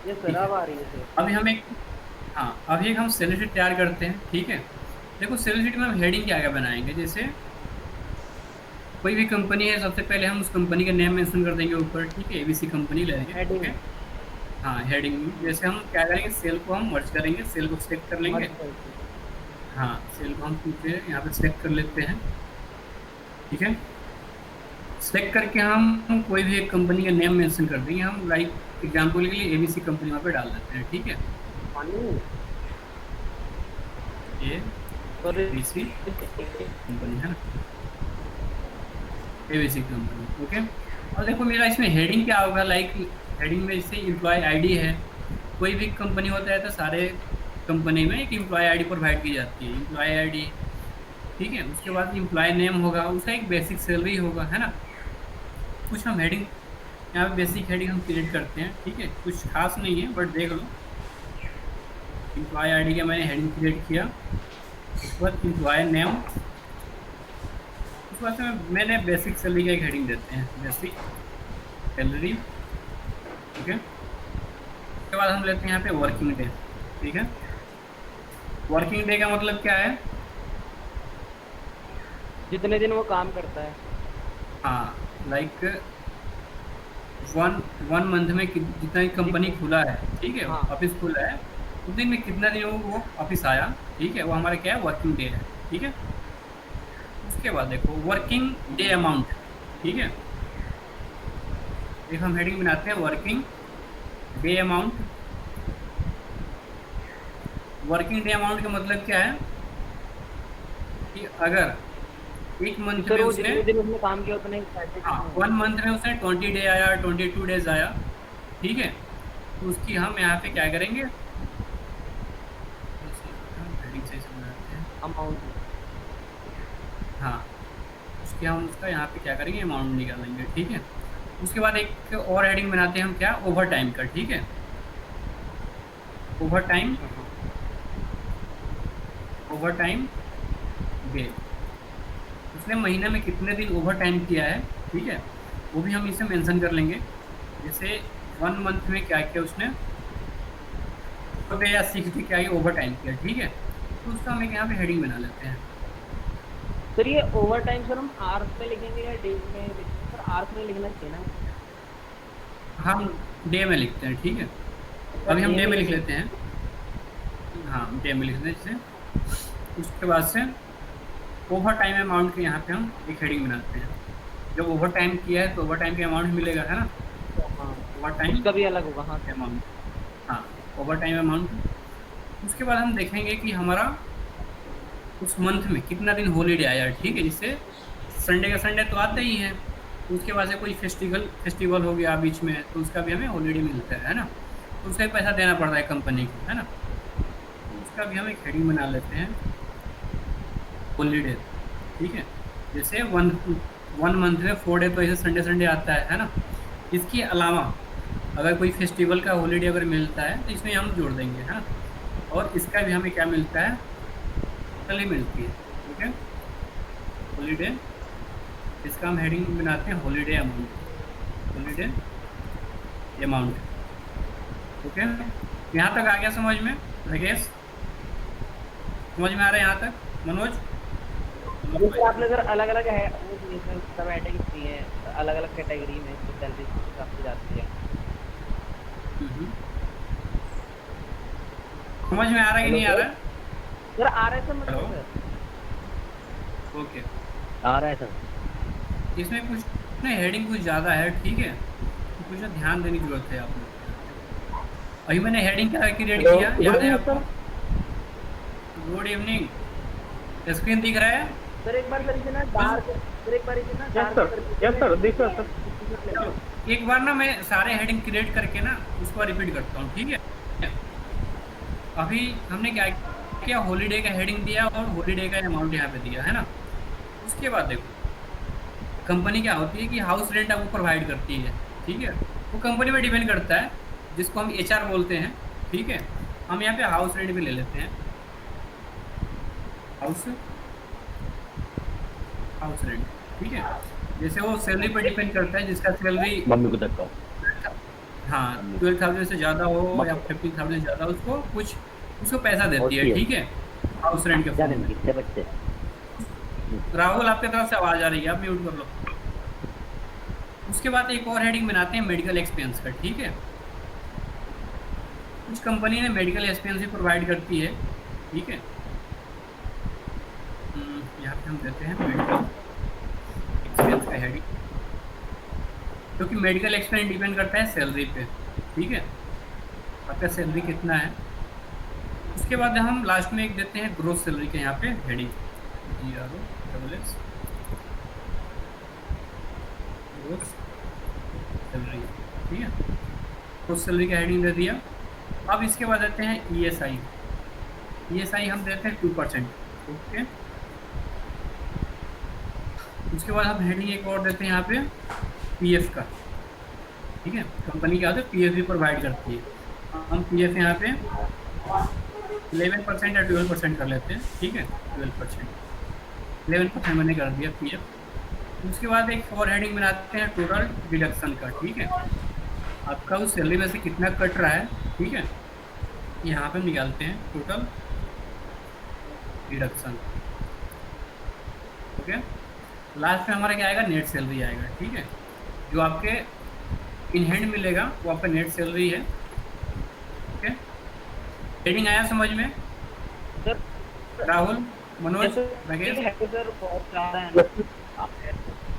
ये सर ठीक है। अब आ रही है सर। अभी हम एक हाँ, अभी एक हम सेल शीट तैयार करते हैं, ठीक है। देखो सेल शीट में हम हेडिंग क्या क्या बनाएंगे, जैसे कोई भी कंपनी है, सबसे पहले हम उस कंपनी का नेम मेंशन कर देंगे ऊपर, ठीक है, एबीसी कंपनी लेंगे, ठीक हेडिंग। है। हाँ, हेडिंग में जैसे हम क्या करेंगे, सेल को हम मर्ज करेंगे, सेल को सिलेक्ट कर लेंगे। मर्ज करके। हाँ, सेल को हम पूछे यहाँ पे सिलेक्ट कर लेते हैं, ठीक है। सिलेक्ट करके हम कोई भी एक कंपनी का नेम मेंशन कर देंगे, हम लाइक एग्जांपल के लिए एबीसी कंपनी वहाँ पे डाल देते हैं, ठीक है। पानी। ए सॉरी। बी सी कंपनी है ना, एबीसी कंपनी, ओके। और देखो मेरा इसमें हेडिंग क्या होगा, लाइक हेडिंग में जैसे एम्प्लॉय आईडी है, कोई भी कंपनी होता है तो सारे कंपनी में एक एम्प्लॉय आईडी प्रोवाइड की जाती है, एम्प्लॉय आईडी, ठीक है। उसके बाद एम्प्लॉय नेम होगा, उसका एक बेसिक सैलरी होगा, है ना। कुछ हम हेडिंग यहाँ पे बेसिक हेडिंग हम क्रिएट करते हैं, ठीक है, कुछ खास नहीं है बट देख लो। एम्प्लॉय आईडी का मैंने हेडिंग क्रिएट किया, उसके बाद एम्प्लॉय नेम, उसके बाद से मैंने बेसिक सैलरी का एक हेडिंग देते हैं, बेसिक सैलरी, ठीक है। उसके बाद हम लेते हैं यहाँ पे वर्किंग डे, ठीक है। वर्किंग डे का मतलब क्या है, जितने दिन वो काम करता है। हाँ लाइक वन वन मंथ में जितना ही कंपनी जितने। खुला है, ठीक है, हाँ। ऑफिस खुला है, उस दिन में कितना दिन वो ऑफिस आया, ठीक है, वो हमारा क्या है, वर्किंग डे है, ठीक है। उसके बाद देखो वर्किंग डे अमाउंट, ठीक है। एक हम हेडिंग बनाते हैं working day amount. Working day amount का मतलब क्या है कि अगर एक कि मंथ सर में वो उसने, जितने दिन उसने काम किया उतने पैसे हाँ, कितने वन होंगे। मंथ में उसने 20 डे आया, 22 डेज आया, ठीक है, तो उसकी हम यहाँ पे क्या करेंगे, हेडिंग सही से बनाते हैं। अमाउंट। हाँ, उसके हम उसका यहाँ पे क्या करेंगे, अमाउंट निकालेंगे, ठीक है। उसके बाद एक और हेडिंग बनाते हैं हम, क्या, ओवर टाइम का, ठीक है। ओवर टाइम, अच्छा हाँ। ओवर टाइम डे, उसने महीने में कितने दिन ओवर टाइम किया है, ठीक है, वो भी हम इसे मेंशन कर लेंगे। जैसे वन मंथ में क्या किया उसने, 4 डे या 6 डे क्या किया, ओवर टाइम किया, ठीक है, तो उसका हम एक यहाँ पे हेडिंग बना लेते हैं। सर ये ओवर टाइम सर हम आवर्स में लिखेंगे या डेज में लिखेंगे, सर आवर्स में लिखना चाहिए ना। हम डे में लिखते हैं, ठीक है। अच्छा अभी हम डे डे में में लिख लिखेंगे। लेते हैं। हाँ, डे में लिख लेते हैं जैसे। उसके बाद से ओवर टाइम अमाउंट के यहाँ पे हम एक हेडिंग बनाते हैं। जब ओवर टाइम किया है तो ओवर टाइम का अमाउंट मिलेगा, है ना। अच्छा हाँ। ओवर टाइम उसका भी अलग होगा हाँ सर। अमाउंट, हाँ, ओवर टाइम अमाउंट। उसके बाद हम देखेंगे कि हमारा उस मंथ में कितना दिन हॉलीडे आया, ठीक है, जिससे संडे का संडे तो आता ही है, तो उसके बाद से कोई फेस्टिवल फेस्टिवल हो गया बीच में तो उसका भी हमें हॉलीडे मिलता है ना, तो उसका भी पैसा देना पड़ता है कंपनी को, है ना। तो उसका भी हम एक हेडिंग बना लेते हैं, हॉलीडे, ठीक है। जैसे वन वन मंथ में 4 डे तो ऐसे संडे संडे आता है ना। इसके अलावा अगर कोई फेस्टिवल का हॉलीडे अगर मिलता है तो इसमें हम जोड़ देंगे, है ना। और इसका भी हमें क्या मिलता है, सैलरी मिलती है, ठीक है, हॉलीडे। इसका हम हेडिंग बनाते हैं holiday amount, holiday amount, okay. यहाँ तक आ गया समझ में, राकेश, समझ में आ रहा है यहाँ तक, मनोज, मनोज जैसे भाई। आपने सर अलग अलग है वो दिए सर सब हेडिंग दी है। अलग अलग कैटेगरी में इसकी सैलरी किस हिसाब से जाती है। हम्म। समझ में आ रहा है कि हेलो नहीं आ सर। रहा है। सर आ रहा है समझ में हेलो, सर। ओके। आ रहा है सर। इसमें कुछ ना हेडिंग कुछ ज़्यादा है, ठीक है, तो कुछ ना ध्यान देने की जरूरत है आप लोग को यहाँ पे। अभी मैंने हेडिंग क्या क्रिएट हेलो किया, गुड याद है इवनिंग आपको। सर। गुड इवनिंग, स्क्रीन दिख रहा है। सर एक बार सर इसे ना बस, डार्क। सर एक बार इसे ना यस डार्क सर। कर दीजिए यस मैं सर, दिख रहा सर। स्क्रीनशॉट लेता चलो हूँ। एक बार ना मैं सारे हेडिंग क्रिएट करके ना उसको रिपीट करता हूँ, ठीक है। अभी हमने क्या किया, हॉलीडे का हेडिंग दिया और हॉलीडे का अमाउंट यहाँ पे दिया, है ना। उसके बाद देखो कंपनी क्या होती है कि हाउस रेंट आपको प्रोवाइड करती है, ठीक है, वो कंपनी में डिपेंड करता है, जिसको हम एचआर बोलते हैं, ठीक है। हम यहाँ पे हाउस रेंट भी ले लेते हैं, हाउस हाउस रेंट, ठीक है। जैसे वो सैलरी पर डिपेंड करता है, जिसका सैलरी मम्मी को धक्का। हाँ 12,000 से ज़्यादा हो या 15,000 से ज़्यादा उसको कुछ उसको पैसा देती है, ठीक है, हाउस रेंट के फॉर्म में। राहुल आपकी तरफ से आवाज़ आ रही है, आप म्यूट कर लो। उसके बाद एक और हेडिंग बनाते हैं मेडिकल एक्सपेंस का, ठीक है। कुछ कंपनी ने मेडिकल एक्सपेंस भी प्रोवाइड करती है, ठीक है। यहाँ पे हम देते हैं मेडिकल एक्सपेंस का हेडिंग, क्योंकि मेडिकल एक्सपेंस डिपेंड करता है सैलरी पे, ठीक है, आपका सैलरी कितना है। उसके बाद हम लास्ट में एक देते हैं ग्रोस सैलरी के यहाँ पे हेडिंग, GROSS ग्रोस सैलरी, ठीक है, ग्रोस सैलरी का हेडिंग दे दिया। अब इसके बाद देते हैं ESI, ESI हम देते हैं 2%, ओके। उसके बाद हम हेडिंग एक और देते हैं यहाँ पे PF का, ठीक है, कंपनी क्या होता है PF भी प्रोवाइड करती है। हम PF यहाँ पे 11% या 12% कर लेते हैं, ठीक है, 12%, 11% मैंने कर दिया PF। उसके बाद एक और हेडिंग बनाते हैं टोटल डिडक्शन का, ठीक है, आपका उस सैलरी में से कितना कट रहा है, ठीक है, यहाँ पे निकालते हैं टोटल डिडक्शन, ओके। लास्ट में हमारा क्या आएगा, नेट सैलरी आएगा, ठीक है, जो आपके इन हैंड मिलेगा वो आपका नेट सैलरी है, ओके। हेडिंग आया समझ में सर? राहुल, मनोज, सर बहुत ज़्यादा है।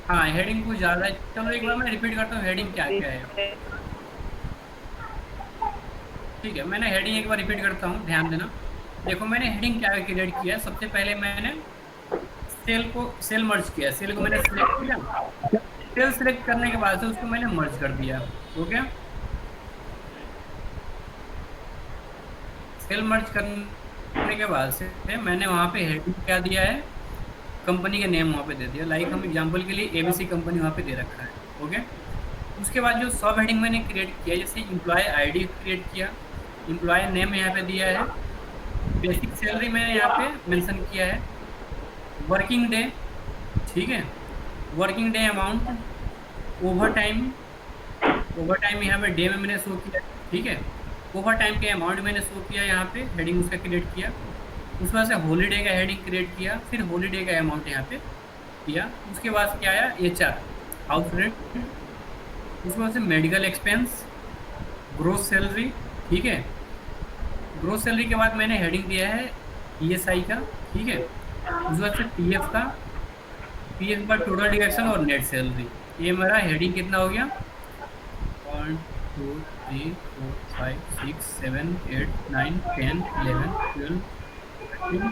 हाँ हेडिंग कुछ ज़्यादा है, चलो एक बार मैं रिपीट करता हूँ हेडिंग क्या क्या है, ठीक है। मैंने हेडिंग एक बार रिपीट करता हूँ, ध्यान देना। देखो मैंने हेडिंग क्या क्रिएट किया, सबसे पहले मैंने सेल मर्ज किया, सेल को मैंने सिलेक्ट किया, सेल सिलेक्ट करने के बाद से उसको मैंने मर्ज कर दिया, ओके। सेल मर्ज करने के बाद से मैंने वहाँ पे हेडिंग क्या दिया है, कंपनी के नेम वहाँ पे दे दिया, लाइक हम एग्जांपल के लिए ABC कंपनी वहाँ पे दे रखा है, ओके। उसके बाद जो सब हेडिंग मैंने क्रिएट किया, जैसे एम्प्लॉय ID क्रिएट किया, एम्प्लॉय नेम यहाँ पे दिया है, बेसिक सैलरी मैंने यहाँ पे मेंशन किया है, वर्किंग डे, ठीक है, working day amount, over time यहाँ पे डे में मैंने शो किया, ठीक है, ओवर टाइम के अमाउंट मैंने शो किया, यहाँ पे हेडिंग उसका क्रिएट किया। उस बाद से हॉलीडे का हेडिंग क्रिएट किया, फिर हॉलीडे का अमाउंट यहाँ पे किया। उसके बाद क्या आया, HR हाउस रेंट, उसके बाद से मेडिकल एक्सपेंस, ग्रोस सैलरी, ठीक है, ग्रोस सैलरी के बाद मैंने हेडिंग दिया है ESI का, ठीक है, उसके बाद से PF का, PF का टोटल डिडक्शन और नेट सैलरी। ये मेरा हेडिंग कितना हो गया, 1 2 3 4 5 6 7 8 9 10 11 12 13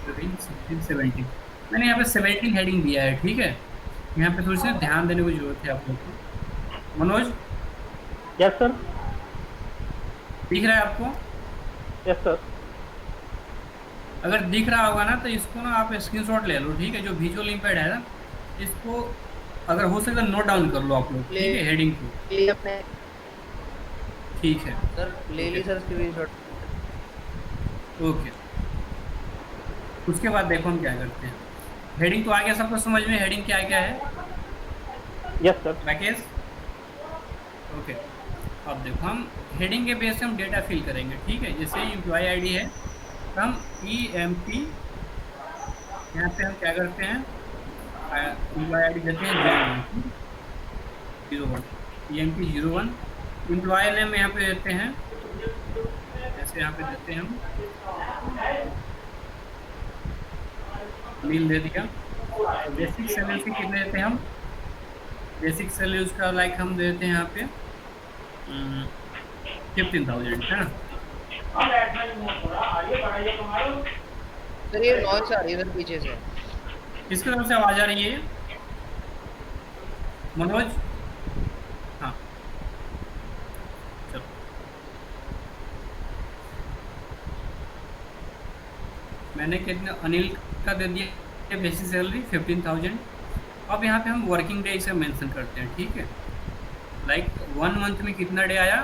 14 16 17, मैंने यहाँ पे 17 हेडिंग दिया है, ठीक है। यहाँ पे थोड़ी सी ध्यान देने की जरूरत है आप लोग को। मनोज, यस सर, दिख रहा है आपको? Yes sir. अगर दिख रहा होगा ना तो इसको ना आप स्क्रीनशॉट ले लो, ठीक है, जो विजुअल इम्पैड है ना, इसको अगर हो सके नोट डाउन कर लो आप लोग, ठीक है, हेडिंग को, ठीक है सर, ले ली सर स्क्रीनशॉट। ओके। उसके बाद देखो हम क्या करते हैं, हेडिंग तो आ गया सबको समझ में, हेडिंग क्या क्या है? Yes sir. राकेश, ओके। अब देखो हम हेडिंग के बेस से हम डेटा फिल करेंगे, ठीक है, जैसे एम्प्लॉय ID है, तो हम EMP यहाँ पे हम क्या करते हैं, एम्प्लॉय ID देते हैं 01 EMP 01, एम्प्लॉय नेम यहाँ पे देते हैं, ऐसे यहाँ पे देते हैं हम मील दे दिया। बेसिक सैलरी से कितने देते हैं हम, बेसिक सैलरी उसका लाइक हम देते हैं यहाँ पे 15,000, है ना। सर ये नॉइस आ रही है सर पीछे से। किसकी तरफ से आवाज आ रही है? मनोज, हाँ चलो। मैंने कितना अनिल का दे दिया बेसिक सैलरी 15,000। अब यहाँ पे हम वर्किंग डे इसे मेंशन करते हैं, ठीक है, लाइक 1 मंथ में कितना डे आया,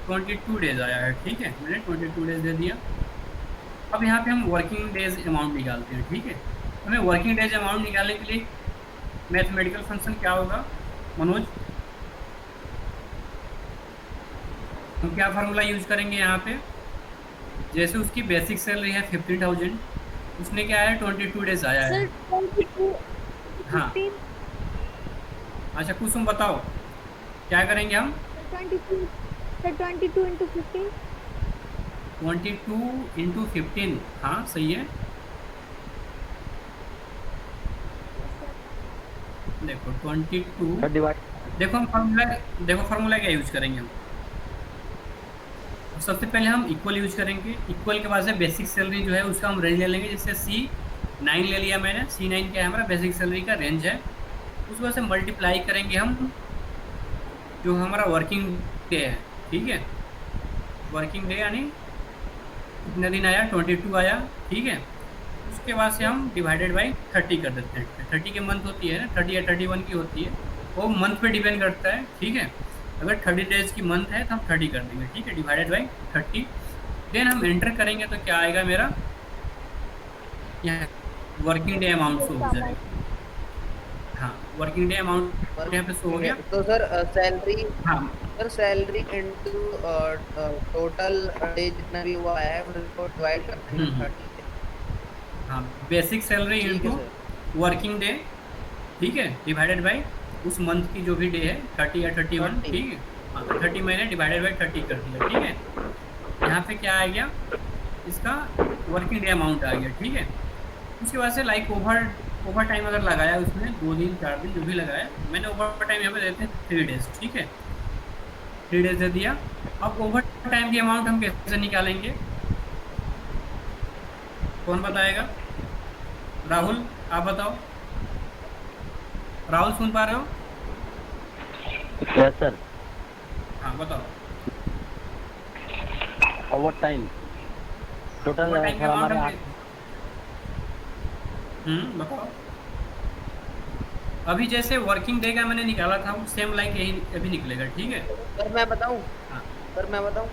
22 डेज आया है, ठीक है, मैंने 22 डेज दे दिया। अब यहाँ पे हम वर्किंग डेज अमाउंट निकालते हैं, ठीक है। हमें वर्किंग डेज अमाउंट निकालने के लिए मैथमेटिकल फंक्शन क्या होगा मनोज? हम क्या फार्मूला यूज करेंगे यहाँ पे, जैसे उसकी बेसिक सैलरी है 15,000, उसने क्या है 22 डेज आया है। सर 22 हाँ 15 अच्छा कुसुम बताओ क्या करेंगे हम। 22 सर 22 into 15 22 × 15, हाँ सही है। देखो 22, डिवाइड देखो हम फार्मूला क्या यूज करेंगे हम। सबसे पहले हम इक्वल यूज करेंगे, इक्वल के बाद से बेसिक सैलरी जो है उसका हम रेंज ले लेंगे। जैसे C9 ले लिया मैंने, C9 क्या है हमारा बेसिक सैलरी का रेंज है। उसको वजह से मल्टीप्लाई करेंगे हम जो हमारा वर्किंग डे है, ठीक है। वर्किंग डे यानी कितने दिन आया, 22 आया, ठीक है। उसके बाद से हम डिवाइडेड बाई 30 कर देते हैं। 30 की मंथ होती है ना, 30 या 31 की होती है, वो मंथ पे डिपेंड करता है, ठीक है। अगर 30 डेज की मंथ है तो हम 30 कर देंगे, ठीक है, डिवाइडेड बाई 30। देन हम एंटर करेंगे तो क्या आएगा मेरा, यहाँ वर्किंग डे अमाउंट शो हो जाएगा। हाँ वर्किंग डे अमाउंट यहाँ पे शो हो गया। तो सर सैलरी, हाँ sir salary into total day जितना भी हुआ है उसको डिवाइड करते हैं 30 से। हाँ बेसिक सैलरी ठीक है इंटू सर। वर्किंग डे, ठीक है, डिवाइडेड बाई उस मंथ की जो भी डे है 30 या 31, 30। ठीक है। हाँ तो 30 मैंने डिवाइडेड बाई 30 कर दिया, ठीक है। यहाँ पे क्या आ गया, इसका वर्किंग डे अमाउंट आ गया, ठीक है। उसके बाद से लाइक ओवर टाइम अगर लगाया उसमें 2 दिन 4 दिन जो भी लगाया, मैंने ओवर टाइम यहाँ पे देते हैं 3 डेज, ठीक है, 3 डेज दे दिया। अब ओवर टाइम की अमाउंट हम कैसे निकालेंगे, कौन बताएगा। राहुल आप बताओ, राहुल सुन पा रहे हो। Yes sir. हाँ बताओ। Over time total over time की सर अमाउंट हमारे बताओ। अभी जैसे वर्किंग डे का मैंने निकाला था वो सेम लाइक यही अभी निकलेगा, ठीक है। सर मैं बताऊं, हाँ सर मैं बताऊं,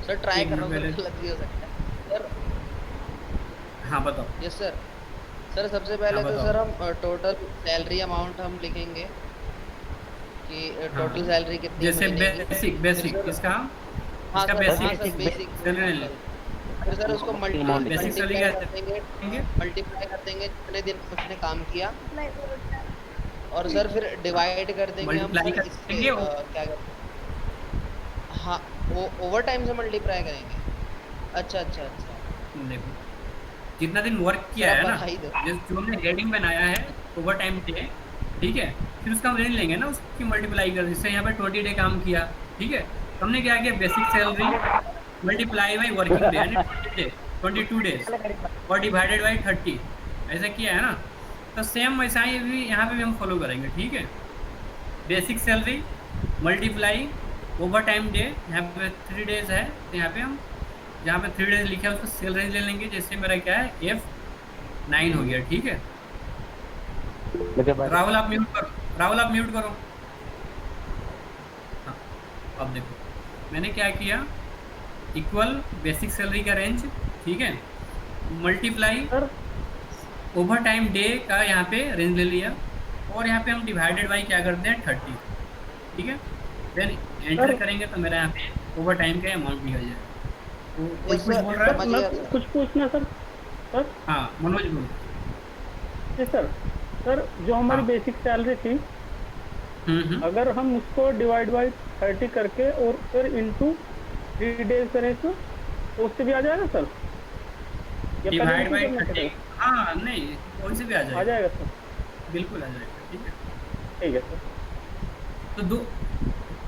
सर ट्राई एक कर रहा हूँ, मिनट सर पहले। गलत भी हो सकता है सर। हाँ बताओ। Yes sir. सर सबसे पहले हाँ तो बताओ। सर हम टोटल सैलरी अमाउंट हम लिखेंगे कि टोटल हाँ सैलरी कितनी जैसे महीने की। बेसिक फिर बेसिक सर, इसका हाँ इसका सर, हाँ सर बेसिक बेसिक सैलरी ले फिर सर उसको Amount बेसिक सैलरी मल्टीप्लाई क्या कर देंगे, लेंगे। मल्टीप्लाई कर देंगे जितने दिन उसने काम किया, अप्लाई करो और सर फिर डिवाइड कर देंगे हम मल्टीप्लाई सर कर इससे देंगे क्या कहते हैं, हाँ वो ओवर टाइम से मल्टीप्लाई करेंगे। अच्छा अच्छा अच्छा देखो जितना दिन वर्क सर किया आप है ना, बधाई दो। जो हमने हेडिंग बनाया है ओवर टाइम पे, ठीक है, फिर उसका हम रेंज लेंगे ना, उसकी मल्टीप्लाई कर, जिससे यहाँ पे 20 डे काम किया, ठीक है। हमने क्या किया, basic salary multiply by working day यानी 22 डेज और डिवाइडेड बाई 30, ऐसा किया है ना। तो सेम वैसा ही भी यहाँ पे भी हम फॉलो करेंगे, ठीक है। Basic salary multiply over time day, यहाँ पे 3 डेज है तो यहाँ पे हम जहाँ पे 3 डेज लिखा है उसका सैलरी ले लेंगे। जैसे मेरा क्या है F9 हो गया, ठीक है। राहुल आप म्यूट करो, राहुल आप म्यूट करो। हाँ अब देखो मैंने क्या किया, इक्वल बेसिक सैलरी का रेंज, ठीक है, multiply sir over time day का यहाँ पे रेंज ले लिया, और यहाँ पे हम डिवाइडेड बाई क्या करते हैं 30, ठीक है। देन एंटर करेंगे तो मेरा यहाँ पे ओवर टाइम का अमाउंट निकल जाएगा। तो कोई Yes, कुछ sir. बोल रहा है। समझ मैं गया सर। कुछ पूछना सर। सर हाँ मनोज बोलो। जी सर। सर जो हमारी हाँ। बेसिक सैलरी थी, अगर हम उसको डिवाइड बाई 30 करके और फिर इंटू 3 डेज करें तो उससे भी आ जाएगा सर, या पहले डिवाइड इंटू बाई करना 30, पड़ेगा? हाँ नहीं कौन से भी आ आ जाएगा, जाएगा सर। बिल्कुल आ जाएगा, ठीक है। ठीक है सर। तो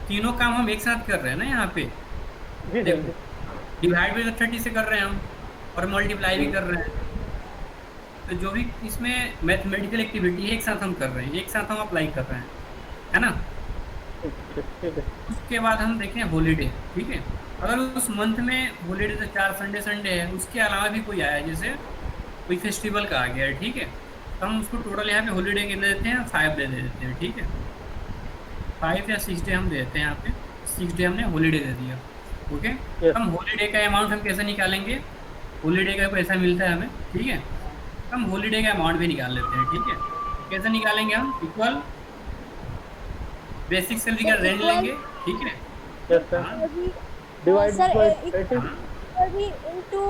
तीनों काम हम एक साथ कर रहे हैं ना यहाँ पे। जी सर। देखो डिवाइड भी 30 से कर रहे हैं हम, और मल्टीप्लाई भी कर रहे हैं। तो जो भी इसमें मैथमेटिकल एक्टिविटी है एक साथ हम कर रहे हैं, एक साथ हम अप्लाई कर रहे हैं, है ना। ठीक है। उसके बाद हम देखें हॉलीडे, ठीक है। अगर उस मंथ में हॉलीडे तो 4 संडे है, उसके अलावा भी कोई आया, जैसे कोई फेस्टिवल का आ गया है, ठीक है, तो हम उसको टोटल यहाँ पे हॉलीडे कितने देते हैं, 5 दे देते हैं, ठीक है। 5 या 6 डे हम देते हैं यहाँ पे, 6 डे हमने हॉलीडे दे दिया, ओके। Yes. हम हॉलीडे का अमाउंट हम कैसे निकालेंगे, हॉलीडे का पैसा मिलता है हमें, ठीक है, हम हॉलीडे का अमाउंट भी निकाल लेते हैं, ठीक है। कैसे निकालेंगे हम, इक्वल बेसिक सैलरी का रेंज लेंगे, ठीक है, yes sir, salary divide sir by 30। Salary into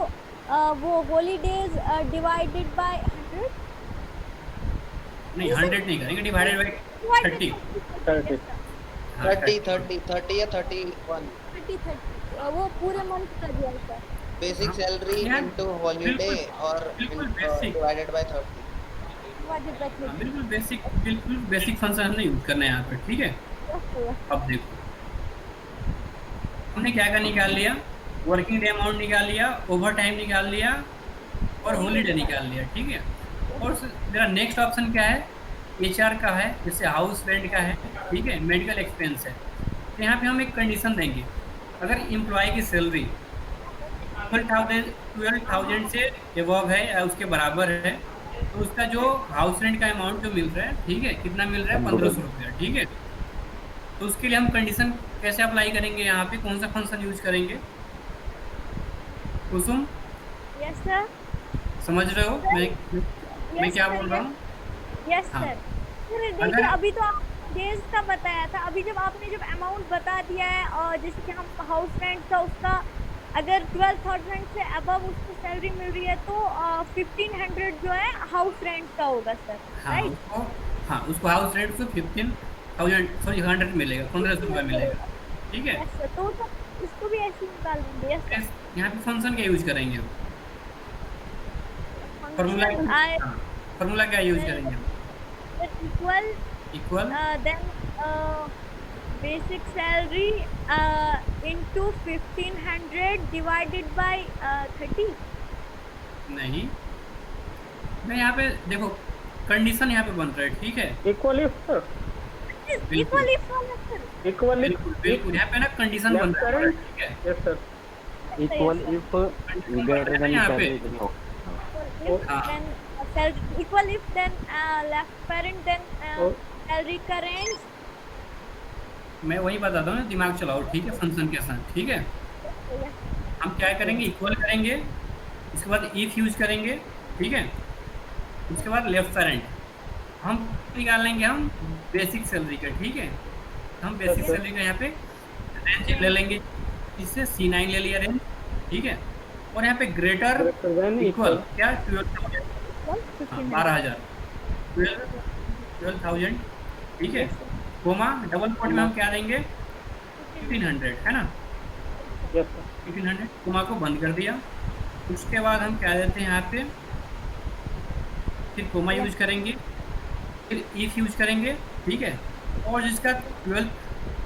वो हॉलीडेज डिवाइडेड बाय 100। नहीं, 100 नहीं करेंगे, डिवाइडेड बाई 30। 30। हाँ, 30 या 31 वो पूरे मंथ का दिया है सर। बेसिक हाँ, सैलरी यार, इनटू हॉलीडे बिल्कुल और बिल्कुल basic, divided by 30। Divided by हाँ, 30। बिल्कुल बेसिक फंक्शन हमने यूज करना है यहाँ पे, ठीक है। Yes sir. अब देखो हमने क्या क्या निकाल लिया, वर्किंग डे अमाउंट निकाल लिया, ओवर टाइम निकाल लिया और हॉलीडे निकाल लिया, ठीक है। और मेरा नेक्स्ट ऑप्शन क्या है, एचआर का है, जैसे हाउस रेंट का है, ठीक है, मेडिकल एक्सपेंस है। तो यहाँ पे हम एक कंडीशन देंगे, अगर एम्प्लॉय की सैलरी 12,000 से एबव है या उसके बराबर है, तो उसका जो हाउस रेंट का अमाउंट जो मिल रहा है, ठीक है, कितना मिल रहा है, 1500 रुपया, ठीक है। तो उसके लिए हम कंडीशन कैसे अप्लाई करेंगे, यहाँ पे कौन सा फंक्शन यूज करेंगे, कुसुम यस सर। समझ रहे हो मैं क्या बोल रहा हूँ? यस हाँ, सर। सर देखिए अगर अभी तो आप डेज का बताया था, अभी जब आपने जब अमाउंट बता दिया है और जैसे कि हम हाउस रेंट का उसका अगर 12,000 से अबव उसको सैलरी मिल रही है तो 1500 जो है हाउस रेंट का होगा सर, हाँ राइट? उसको, हाँ उसको हाउस रेंट से 15,000 सॉरी 100 मिलेगा, 1500 रुपया मिलेगा, ठीक है। यस सर, तो इसको भी ऐसे ही निकाल देंगे। Yes sir. यहाँ पे फंक्शन क्या यूज करेंगे हम, फॉर्मूला, फंक्शन आई हाँ फॉर्मूला क्या यूज करेंगे हम, equal equal then basic salary into 1500 divided by 30। नहीं, मैं यहाँ पे देखो कंडीशन यहाँ पे बन रहा है, ठीक है। इक्वली सर, बिल्कुल इक्वल इफ वाला सर। इक्वली बिल्कुल यहाँ पे ना कंडीशन बन रहा है, ठीक है। Yes sir, equal if greater than यहाँ पे If हाँ। then salary equal if then left parent then salary का range। मैं वही बताता हूँ ना, दिमाग चलाओ, ठीक है, फंक्शन के साथ, ठीक है। हम क्या करेंगे, इक्वल करेंगे, उसके बाद इफ यूज करेंगे, ठीक है, उसके बाद लेफ्ट पेरेंट हम निकाल लेंगे, हम बेसिक सैलरी का, ठीक है। हम बेसिक सैलरी का यहाँ पे रेंज ले लेंगे, इससे C9 ले लिया रेंज, ठीक है। और यहाँ पे ग्रेटर इक्वल क्या 12,000, 12,000, 12,000, ठीक है, कोमा डबल कोट में हम क्या देंगे 1500, है ना, यस सर, 1500, कोमा को बंद कर दिया। उसके बाद हम क्या देते हैं यहाँ पे, फिर कोमा यूज करेंगे, फिर इफ यूज करेंगे, ठीक है। और जिसका 12,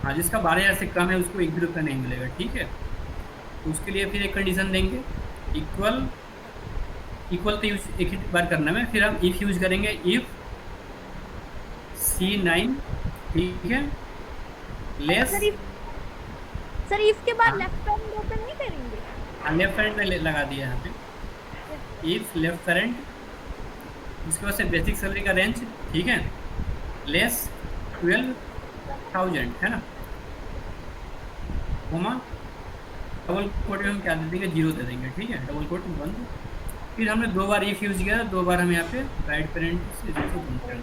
हाँ जिसका 12,000 से कम है उसको 1 भी रुपया नहीं मिलेगा, ठीक है। तो उसके लिए फिर एक कंडीशन देंगे, इक्वल तो यूज एक ही बार करना है, फिर हम इफ यूज करेंगे, इफ C9, ठीक है, लेस, सर इफ के बाद लेफ्ट पैरेंट ओपन नहीं करेंगे? हाँ लेफ्ट पेरेंट में लगा दिया यहाँ पे, इफ लेफ्ट पेरेंट, उसके बाद से बेसिक सैलरी का रेंज, ठीक है, लेस 12,000, है ना, कोमा डबल कोट में हम क्या दे देंगे, 0 दे देंगे, ठीक है, डबल कोट बंद। फिर हमने 2 बार इफ यूज किया, 2 बार हम यहाँ पे राइट पेरेंट से 0 को बंद कर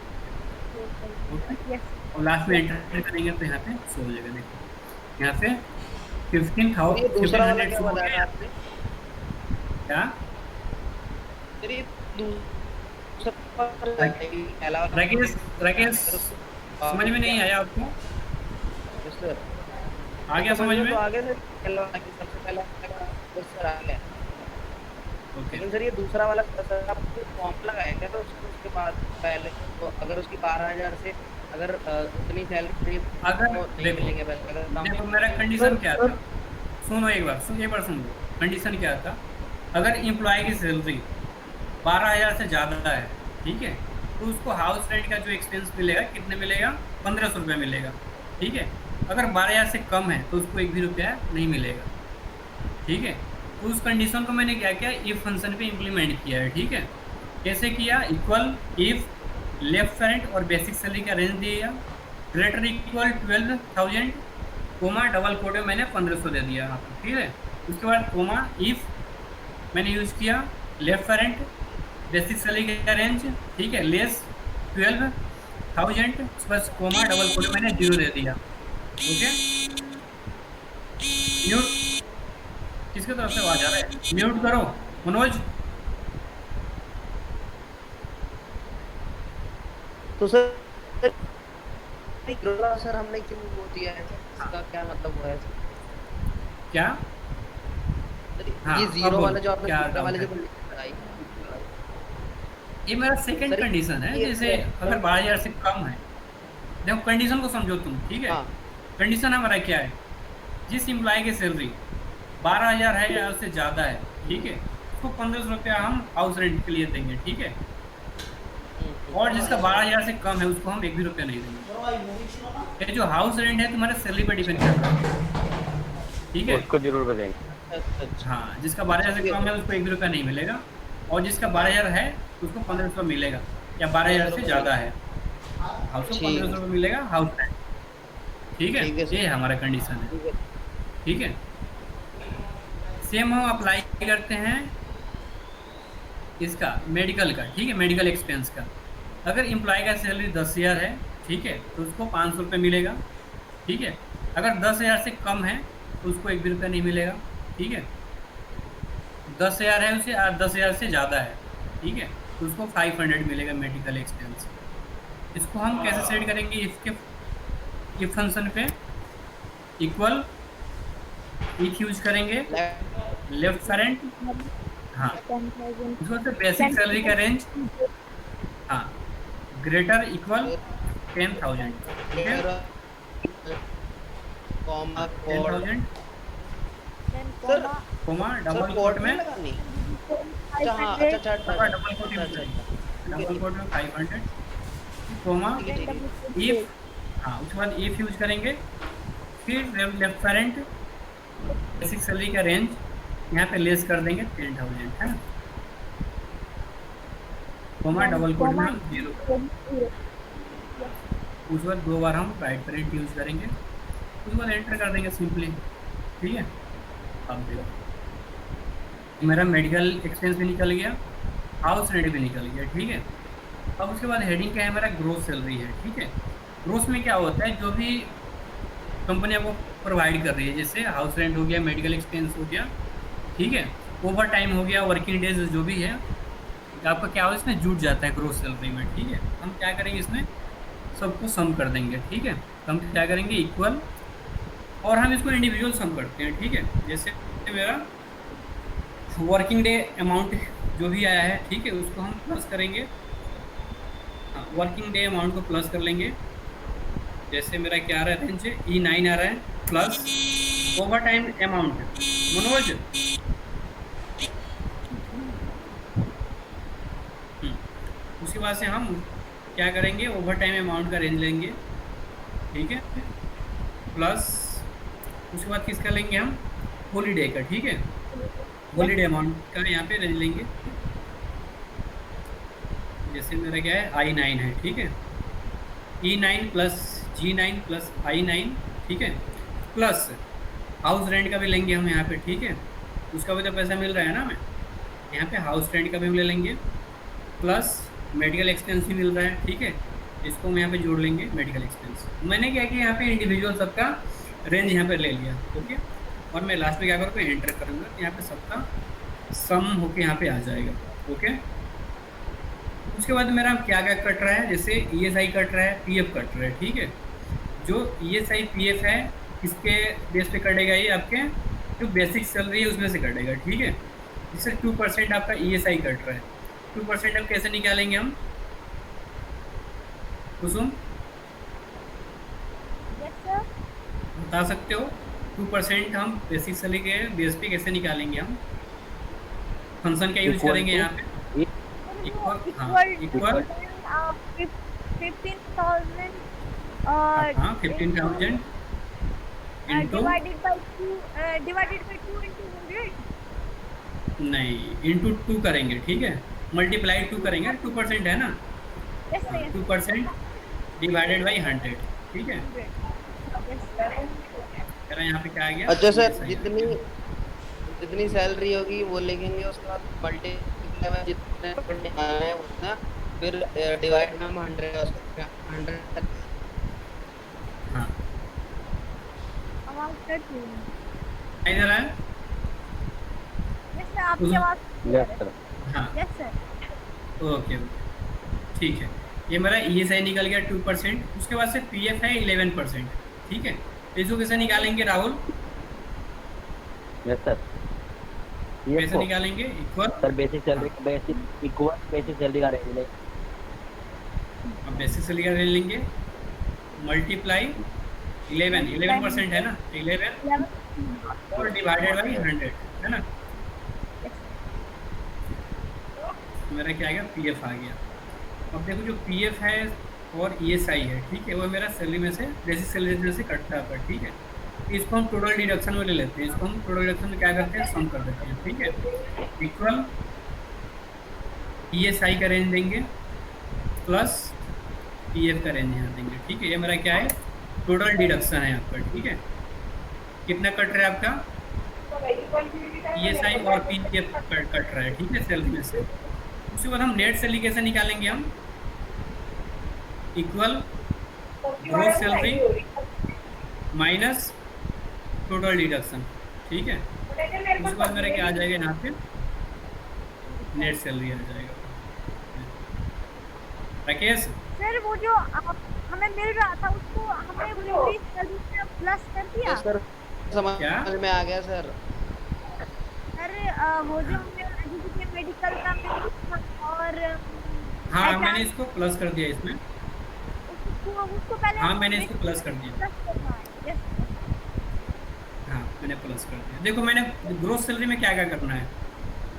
देंगे, और लास्ट में एंटर करेंगे तो यहाँ पे 100 हो जाएगा। देखो यहाँ पे 15,000 क्या बताया आपने, क्या फिर ये दूसरा राकेश समझ में नहीं आया आपको, सर आ गया समझ में? तो आगे से सबसे पहला सर आ गया, ओके, लेकिन सर ये दूसरा वाला सर आप फॉर्म लगाएंगे तो उसके बाद पहले तो अगर उसकी 12,000 से अगर उतनी सैलरी अगर देखो मेरा कंडीशन क्या था, सुनो एक बार सुन लो, कंडीशन क्या था, अगर एम्प्लॉय की सैलरी 12,000 से ज़्यादा है, ठीक है, तो उसको हाउस रेंट का जो एक्सपेंस मिलेगा कितने मिलेगा, 1,500 रुपया मिलेगा, ठीक है। अगर 12,000 से कम है तो उसको 1 भी रुपया नहीं मिलेगा, ठीक है। तो उस कंडीशन को मैंने क्या किया, इफ फंक्शन पे इम्प्लीमेंट किया है, ठीक है। कैसे किया, इक्वल इफ लेफ्ट पेरेंट और बेसिक सैलरी का रेंज दिया, greater equal 12,000, comma double quote में मैंने 1,500 दे दिया यहाँ पर, ठीक है। उसके बाद कोमा इफ मैंने यूज़ किया लेफ्ट पेरेंट बेसिक सैलरी का रेंज, ठीक है, लेस 12,000, बस कोमा डबल कोट मैंने 0 दे दिया, ओके। म्यूट, किसके तरफ से आवाज आ रहा है? म्यूट करो मनोज। तो सर सर हमने क्यों वो दिया है सर, इसका क्या मतलब हुआ है सर? क्या? हाँ, ये अब जीरो बोलो, वाला जो आपने क्या दूसरा डाउट वाले है? जो condition लगाई, ये मेरा सेकंड सर कंडीशन है। ये जैसे अगर 12,000 से कम है, देखो कंडीशन को समझो तुम, ठीक है? हाँ कंडीशन हमारा क्या है? जिस एम्प्लॉय की सैलरी 12,000 है या उससे ज़्यादा है, ठीक है, उसको 1,500 रुपया हम हाउस रेंट के लिए देंगे, ठीक है? और जिसका 12,000 से कम है उसको हम 1 भी रुपया नहीं देंगे। ये जो हाउस रेंट है तुम्हारे सैलरी पर डिपेंड करता है, ठीक है? उसको जरूर बताएंगे। अच्छा अच्छा हाँ, जिसका 12,000 से कम है उसको 1 भी रुपया नहीं मिलेगा, और जिसका 12,000 है उसको 1,500 मिलेगा, या 12,000 से ज़्यादा है हाउस को ठीक 1,500 रुपये मिलेगा हाउस रेंट, ठीक है? ठीक है सर। ये हमारा कंडीशन है, ठीक है ठीक है? सेम हम अप्लाई करते हैं इसका मेडिकल का, ठीक है? मेडिकल एक्सपेंस का। अगर एम्प्लॉय का सैलरी 10,000 है, ठीक है, तो उसको 500 रुपये मिलेगा, ठीक है? अगर 10,000 से कम है तो उसको 1 भी रुपया नहीं मिलेगा, ठीक है? 10,000 है उसे 10,000 से ज़्यादा है, ठीक है, तो उसको 500 मिलेगा मेडिकल एक्सपेंस। इसको हम कैसे सेट करेंगे? इसके फंक्शन पे इक्वल इफ यूज करेंगे, लेफ्ट करंट, हाँ, 10,000 उसको तो बेसिक सैलरी का रेंज, हाँ, ग्रेटर इक्वल 10,000, ठीक है? Comma code 10,000 then sir comma comma sir double code quote नहीं में, लगानी? अच्छा हाँ 500 अच्छा अच्छा डबल अच्छा कोट अच्छा में, डबल कोट में 500 कोमा ठीक है ठीक है double quote इफ, हाँ, उसके बाद इफ यूज करेंगे, फिर लेफ्ट करंट बेसिक सैलरी का रेंज यहाँ पे लेस कर देंगे 10,000, है ना? कोमा डबल कोट में हम 0, उसके बाद 2 बार हम राइट करेंट यूज करेंगे, उसके बाद एंटर कर देंगे सिंपली, ठीक है? अब देखो मेरा मेडिकल एक्सपेंस भी निकल गया, हाउस रेंट भी निकल गया, ठीक है? अब उसके बाद हेडिंग क्या है? मेरा ग्रोस सैलरी है, ठीक है? ग्रोस में क्या होता है? जो भी कंपनी आपको प्रोवाइड कर रही है, जैसे हाउस रेंट हो गया, मेडिकल एक्सपेंस हो गया, ठीक है, ओवर टाइम हो गया, वर्किंग डेज जो भी है, आपका क्या हो इसमें जुट जाता है ग्रोस सैलरी में, ठीक है? हम क्या करेंगे इसमें सबको सम कर देंगे, ठीक है? तो हम क्या करेंगे इक्वल, और हम इसको इंडिविजुअल सम करते हैं, ठीक है? जैसे मेरा वर्किंग डे अमाउंट जो भी आया है, ठीक है, उसको हम प्लस करेंगे, हाँ, वर्किंग डे अमाउंट को प्लस कर लेंगे। जैसे मेरा क्या आ रहा है रेंज, E9 आ रहा है, plus over time amount, Manoj, उसके बाद से हम क्या करेंगे? ओवर टाइम अमाउंट का रेंज लेंगे, ठीक है, प्लस उसके बाद किसका लेंगे हम? हॉलीडे का, ठीक है? हॉलीडे अमाउंट का यहाँ पे रेंज लेंगे। जैसे मेरा क्या है I9 है, ठीक है, E9 plus G9 plus I9, ठीक है, प्लस हाउस रेंट का भी लेंगे हम यहाँ पे, ठीक है? उसका भी तो पैसा मिल रहा है ना हमें, यहाँ पे हाउस रेंट का भी हम ले लेंगे, प्लस मेडिकल एक्सपेंस भी मिल रहा है, ठीक है? इसको हम यहाँ पे जोड़ लेंगे मेडिकल एक्सपेंस। मैंने क्या किया यहाँ पे इंडिविजुअल सबका रेंज यहाँ पे ले लिया, ओके? और मैं लास्ट में क्या करूँगा? एंटर करूँगा, यहाँ पे सबका सम होके यहाँ पे आ जाएगा, ओके? उसके बाद मेरा क्या क्या कट रहा है? जैसे ESI कट रहा है, PF कट रहा है, ठीक है? जो ESI PF है किसके बेस पे कटेगा? ये आपके जो बेसिक सैलरी है उसमें से कटेगा, ठीक है? जिससे 2% आपका ESI कट रहा है। 2% अब कैसे निकालेंगे हम? कुसुम yes sir बता सकते हो? 2% हम बेसिक सैलरी के बेस पे कैसे निकालेंगे हम? फंक्शन क्या यूज करेंगे यहाँ पे? इक्वल, हाँ, इक्वल, हाँ 15,000 हाँ, 15,000 इंटू, divided by 2 into 100 नहीं, इंटू 2 करेंगे, ठीक है? मल्टीप्लाई 2 करेंगे, 2% है ना, yes sir yes 2% divided by 100, ठीक है? yes sir मेरा यहाँ पे क्या आ गया? अच्छा सर ESI। जितनी जितनी सैलरी होगी वो लिखेंगे, उसके बाद मल्टीप्लाई में जितने पढ़ने आए हैं उतना, फिर डिवाइड में हम 100 हाँ, amount 30 दे रहा है? यस सर, आपकी आवाज यस सर। हाँ, यस सर। ओके ओके, ठीक है। ये मेरा ESI निकल गया 2%। उसके बाद से PF है 11%। ठीक है, तो इसको कैसे निकालेंगे राहुल? Yes sir. ये कैसे निकालेंगे? Equal, sir basic salary basic equal basic salary का रेंज ले। अब बेसिक सैलरी का रेंज लेंगे, मल्टीप्लाई 11% है ना, 11 और डिवाइडेड बाई 100 है ना। मेरा क्या आ गया? PF आ गया। अब देखो जो PF है और ESI है, ठीक है, वो मेरा सैलरी में से बेसिक सैलरी में से कटता है, ठीक है। इसको हम टोटल डिडक्शन में ले लेते हैं, इसको हम टोटल डिडक्शन में क्या करते हैं? सम कर देते हैं, ठीक है। इक्वल ESI का रेंज देंगे प्लस PF का रेंज यहाँ देंगे, ठीक है। ये मेरा क्या है? टोटल डिडक्शन है आपका, ठीक है। कितना कट रहा है आपका? ESI और PF कट रहा है, ठीक है, सैलरी में से। उसके बाद हम नेट सैलरी कैसे निकालेंगे? हम equal gross salary minus total deduction, ठीक है। उसके बाद मेरा क्या आ जाएगा यहाँ पे? नेट सैलरी आ जाएगा। राकेश, सर वो जो हमें मिल रहा था उसको हमने पूरी सैलरी में प्लस कर दिया। यस सर, समझ क्या? में आ गया सर। सर वो जो हमें एजुकेशन मेडिकल का मिल था और हाँ HR मैंने इसको प्लस कर दिया इसमें। उसको पहले हाँ मैंने इसको प्लस कर दिया। प्लस करना है। यस हाँ मैंने प्लस कर दिया। देखो मैंने ग्रोस सैलरी में क्या क्या करना है,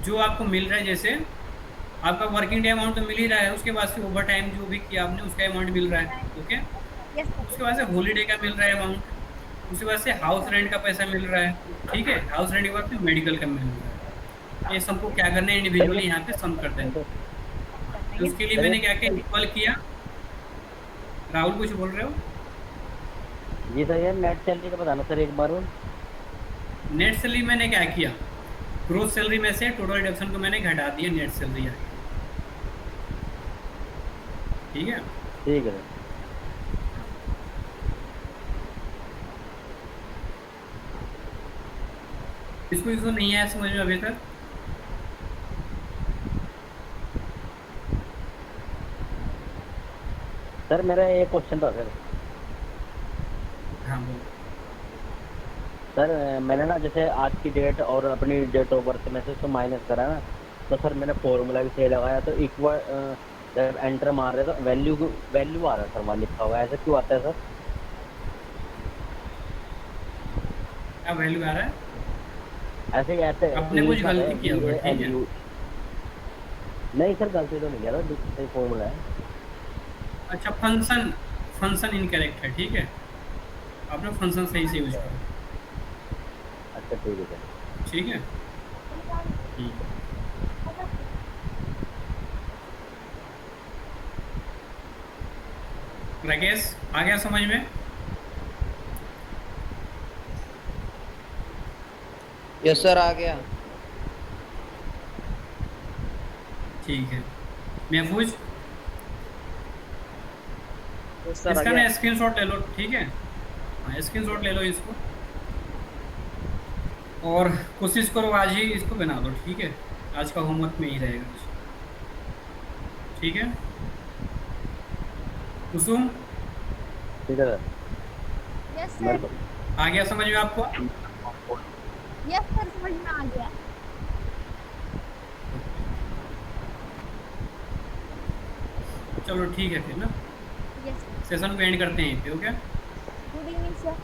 जो आपको मिल रहा है, जैसे आपका वर्किंग डे अमाउंट तो मिल ही रहा है, उसके बाद से ओवर टाइम जो भी किया आपने उसका अमाउंट मिल रहा है, ओके। यस उसके बाद से हॉलीडे का मिल रहा है अमाउंट, उसके बाद से हाउस रेंट का पैसा मिल रहा है, ठीक है। हाउस रेंट के बाद फिर मेडिकल का मिल रहा है। ये सबको क्या करना है? इंडिविजुअली यहाँ पे सम कर देंगे। तो उसके लिए मैंने क्या किया? इक्वल किया। राहुल कुछ बोल रहे हो? जी सर, ये नेट सैलरी का बताना सर एक बार। नेट सैलरी मैंने क्या किया? ग्रोस सैलरी में से टोटल डिडक्शन को मैंने घटा दिया, नेट सैलरी आ गई, ठीक है। ठीक है इसको इसको नहीं आया समझ में अभी तक? सर मेरा एक क्वेश्चन था सर। हाँ बोलो। सर मैंने ना जैसे आज की डेट और अपनी डेट ऑफ बर्थ में से उसको माइनस करा ना, तो सर मैंने फॉर्मूला भी सही लगाया, तो इक्वल जब एंटर मार रहे तो वैल्यू आ रहा है सर, वहाँ लिखा हुआ है, ऐसा क्यों आता है सर? क्या वैल्यू आ रहा है? ऐसे ही ऐसे आपने कुछ गलती किया होगा, ठीक है। नहीं सर, गलती तो नहीं किया था, सही फॉर्मूला है। अच्छा, फंक्शन इनकरेक्ट है, ठीक है। आपने फंक्शन सही से यूज करो, अच्छा ठीक है सर। ठीक है। राकेश आ गया समझ में? यस सर, आ गया। ठीक है। महफूज, यस सर, आ इसका गया। ना स्क्रीनशॉट ले लो, ठीक है। हाँ स्क्रीनशॉट ले लो इसको, और कोशिश करो आज ही इसको बना दो, ठीक है। आज का होमवर्क में ही रहेगा, ठीक है। कुसुम, ठीक है सर। यस मेरे सर। को आ गया समझ में आपको? यस सर, समझ में आ गया। चलो ठीक है फिर ना, यस सेशन को एंड करते हैं यहीं पे, ओके। Good evening sir.